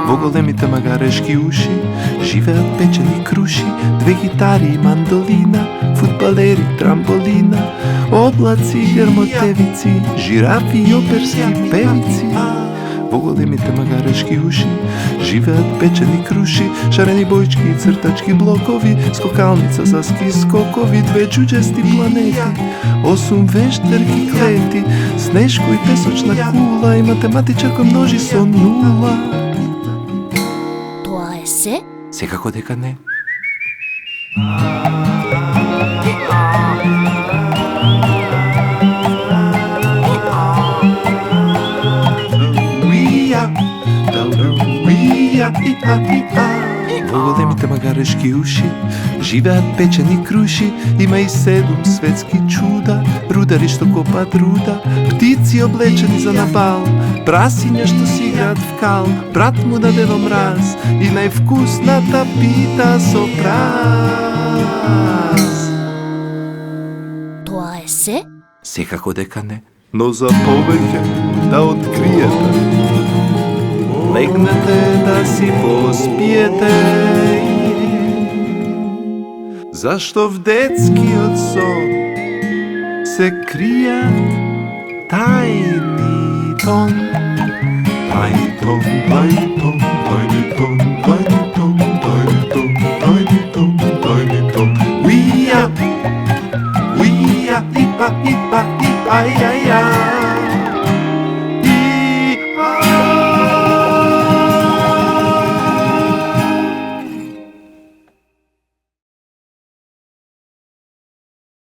Во големите магарешки уши живеат печени круши, две гитари и мандолина, фудбалери, трамболина, облаци и грмотевици, жирафи и оперски певици. Во големите магарешки уши живеат печени круши, шарени бојчки и цртачки блокови, скокалница за ски скокови, две чуџести планети, 8 вештерки клети, снешко и песочна кула и математичар кој множи со нула. Тоа е се? Секако дека не. Во големите магарешки уши живеат печени круши, има и 7 светски чуда, рудари што копаат руда, птици облечени за набал, прасиња што си играат в кал, брат му даде во мраз и највкусната пита со праз. Тоа е се? Секако дека не, но за повеќе да откриете, легнете да си поспиете. Зашто в детскиот сон се кријат тајни тон. Тајни тон, тајни тон, тајни тон, тајни